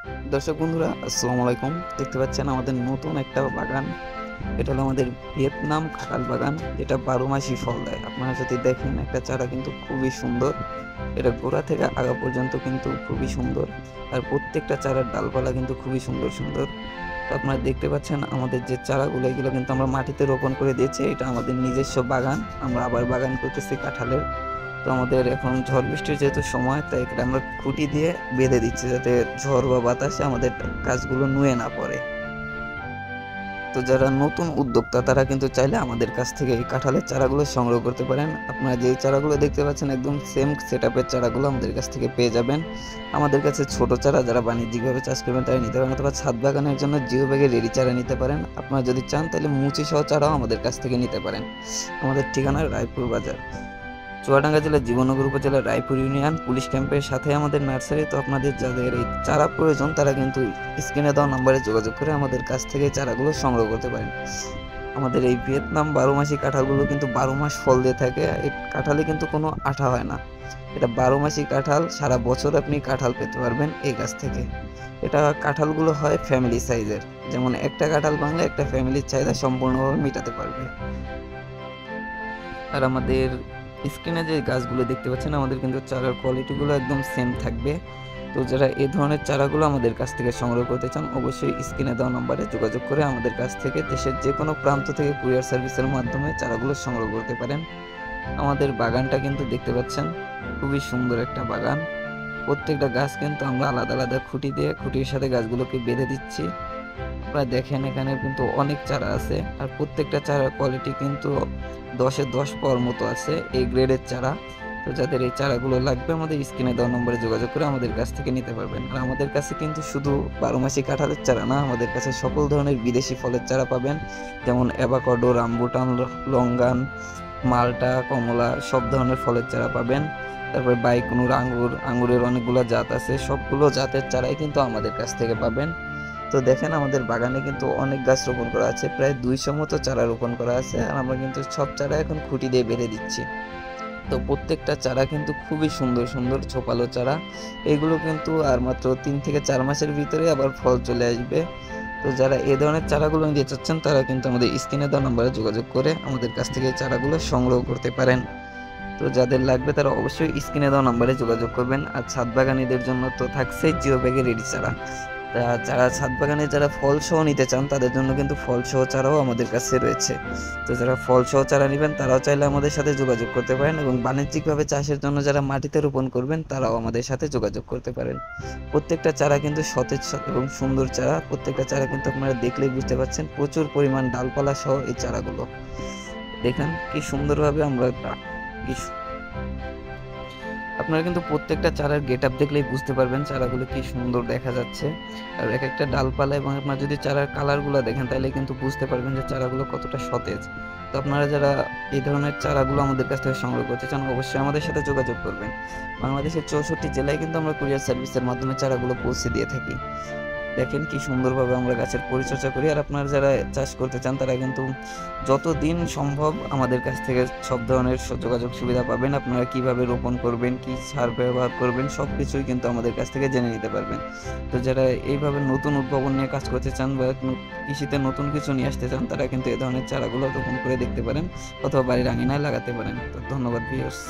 দর্শক বন্ধুরা, আসসালামু আলাইকুম। দেখতে পাচ্ছেন আমাদের নতুন একটা বাগান। এটা হলো আমাদের ভিয়েতনাম কাঁঠাল বাগান, যেটা 12 মাসই ফল দেয়। আপনারা যদি দেখেন, একটা চারা কিন্তু খুবই সুন্দর। এটা গোড়া থেকে আগা পর্যন্ত কিন্তু খুবই সুন্দর। আর প্রত্যেকটা চারার ডালপালা কিন্তু খুবই সুন্দর সুন্দর। তো আপনারা দেখতে পাচ্ছেন আমাদের যে চারাগুলো, এগুলো কিন্তু আমরা মাটিতে রোপণ করে দিয়েছি। এটা আমাদের নিজস্ব বাগান। আমরা আবার বাগান করতেছি কাঁঠালের। তো আমাদের এখন ঝড় বৃষ্টির যেহেতু সময়, তাই এখানে আমরা খুঁটি দিয়ে বেঁধে দিচ্ছি, যাতে ঝড় বা বাতাসে আমাদের গাছগুলো নুয়ে না পড়ে। তো যারা নতুন উদ্যোক্তা, তারা কিন্তু চাইলে আমাদের কাছ থেকে এই কাঁঠালের চারাগুলো সংগ্রহ করতে পারেন। আপনারা যে চারাগুলো দেখতে পাচ্ছেন, একদম সেম সেটআপের চারাগুলো আমাদের কাছ থেকে পেয়ে যাবেন। আমাদের কাছে ছোট চারা যারা বাণিজ্যিকভাবে চাষ করবেন তারা নিতে পারেন, অথবা ছাদ বাগানের জন্য জিও ব্যাগে রেডি চারা নিতে পারেন। আপনারা যদি চান তাহলে মুচি সহ চারাও আমাদের কাছ থেকে নিতে পারেন। আমাদের ঠিকানা রায়পুর বাজার, চুয়াডাঙ্গা জেলার জীবননগর উপজেলার রায়পুর ইউনিয়ন পুলিশ ক্যাম্পের সাথে আমাদের নার্সারি। তো আপনাদের যাদের এই চারা প্রয়োজন, তারা কিন্তু স্ক্রিনে দেওয়া নম্বরে যোগাযোগ করে আমাদের কাছ থেকে চারাগুলো সংগ্রহ করতে পারেন। আমাদের এই ভিয়েতনাম 12 মাসি কাঁঠালগুলো কিন্তু 12 মাস ফল দিয়ে থাকে। এই কাঁঠালে কিন্তু কোনো আঠা হয় না। এটা 12 মাসি কাঁঠাল, সারা বছর আপনি কাঁঠাল পেতে পারবেন এই গাছ থেকে। এটা কাঁঠালগুলো হয় ফ্যামিলি সাইজের, যেমন একটা কাঁঠাল ভাঙলে একটা ফ্যামিলির চাহিদা সম্পূর্ণভাবে মেটাতে পারবে। আর আমাদের স্ক্রিনে যে গাছগুলো দেখতে পাচ্ছেন, আমাদের কিন্তু চারার কোয়ালিটিগুলো একদম সেম থাকবে। তো যারা এই ধরনের চারাগুলো আমাদের কাছ থেকে সংগ্রহ করতে চান, অবশ্যই স্ক্রিনে দেওয়া নম্বরে যোগাযোগ করে আমাদের কাছ থেকে দেশের যে কোনো প্রান্ত থেকে কুরিয়ার সার্ভিসের মাধ্যমে চারাগুলো সংগ্রহ করতে পারেন। আমাদের বাগানটা কিন্তু দেখতে পাচ্ছেন, খুবই সুন্দর একটা বাগান। প্রত্যেকটা গাছ কিন্তু আমরা আলাদা আলাদা খুঁটি দিয়ে, খুঁটির সাথে গাছগুলোকে বেঁধে দিচ্ছি। আপনারা দেখেন, এখানে কিন্তু অনেক চারা আছে, আর প্রত্যেকটা চারার কোয়ালিটি কিন্তু 10-এ 10 পাওয়ার মতো আছে, এই গ্রেডের চারা। তো যাদের এই চারাগুলো লাগবে, আমাদের স্ক্রিনে দেওয়া নম্বরে যোগাযোগ করে আমাদের কাছ থেকে নিতে পারবেন। আর আমাদের কাছে কিন্তু শুধু 12 মাসি কাঁঠালের চারা না, আমাদের কাছে সকল ধরনের বিদেশি ফলের চারা পাবেন, যেমন অ্যাভোকাডো, রামবুটান, লঙ্গান, মালটা, কমলা, সব ধরনের ফলের চারা পাবেন। তারপরে বাইকুনুর আঙ্গুরের অনেকগুলো জাত আছে, সবগুলো জাতের চারাই কিন্তু আমাদের কাছ থেকে পাবেন। তো দেখেন, আমাদের বাগানে কিন্তু অনেক গাছ রোপণ করা আছে, প্রায় 200 মতো চারা রোপণ করা আছে। আর আমরা কিন্তু সব চারা এখন খুঁটি দিয়ে বেঁধে দিচ্ছি। তো প্রত্যেকটা চারা কিন্তু খুবই সুন্দর সুন্দর ঝোপালো চারা। এগুলো কিন্তু আর মাত্র 3 থেকে 4 মাসের ভিতরে আবার ফল চলে আসবে। তো যারা এই ধরনের চারাগুলো নিতে চাচ্ছেন, তারা কিন্তু আমাদের স্ক্রিনে দেওয়া নম্বরে যোগাযোগ করে আমাদের কাছ থেকে এই চারাগুলো সংগ্রহ করতে পারেন। তো যাদের লাগবে তারা অবশ্যই স্ক্রিনে দেওয়া নম্বরে যোগাযোগ করবেন। আর ছাদ বাগানীদের জন্য তো থাকছে জিও ব্যাগে রেডি চারা। যারা ছাদ বাগানে যারা ফল সহ নিতে চান, তাদের জন্য কিন্তু ফল সহ চারাও আমাদের কাছে রয়েছে। তো যারা ফল সহ চারা নেবেন, তারাও চাইলে আমাদের সাথে যোগাযোগ করতে পারেন, এবং বাণিজ্যিকভাবে চাষের জন্য যারা মাটিতে রোপণ করবেন, তারাও আমাদের সাথে যোগাযোগ করতে পারেন। প্রত্যেকটা চারা কিন্তু সতেজ এবং সুন্দর চারা। প্রত্যেকটা চারা কিন্তু আপনারা দেখলেই বুঝতে পারছেন, প্রচুর পরিমাণ ডালপালা সহ এই চারাগুলো। দেখেন কি সুন্দরভাবে আমরা কি আপনারা কিন্তু প্রত্যেকটা চারার গেটআপ দেখলেই বুঝতে পারবেন চারাগুলো কি সুন্দর দেখা যাচ্ছে। আর এক একটা ডালপালা, এবং আপনারা যদি চারার কালারগুলো দেখেন, তাহলে কিন্তু বুঝতে পারবেন যে চারাগুলো কতটা সতেজ। তো আপনারা যারা এই ধরনের চারাগুলো আমাদের কাছ থেকে সংগ্রহ করতে চান, অবশ্যই আমাদের সাথে যোগাযোগ করবেন। বাংলাদেশের 64 জেলায় কিন্তু আমরা কুরিয়ার সার্ভিসের মাধ্যমে চারাগুলো পৌঁছে দিয়ে থাকি। দেখেন কি সুন্দরভাবে আমরা গাছের পরিচর্যা করি। আর আপনারা যারা চাষ করতে চান, তারা কিন্তু যতদিন সম্ভব আমাদের কাছ থেকে সব ধরনের যোগাযোগ সুবিধা পাবেন। আপনারা কিভাবে রোপণ করবেন, কি সার ব্যবহার করবেন, সব কিছুই কিন্তু আমাদের কাছ থেকে জেনে নিতে পারবেন। তো যারা এইভাবে নতুন উদ্ভাবন নিয়ে কাজ করতে চান, বা কৃষিতে নতুন কিছু নিয়ে আসতে চান, তারা কিন্তু এই ধরনের চারাগুলো রোপণ করে দেখতে পারেন, অথবা বাড়ির আঙিনায় লাগাতে পারেন। তো ধন্যবাদ ভিউয়ার্স।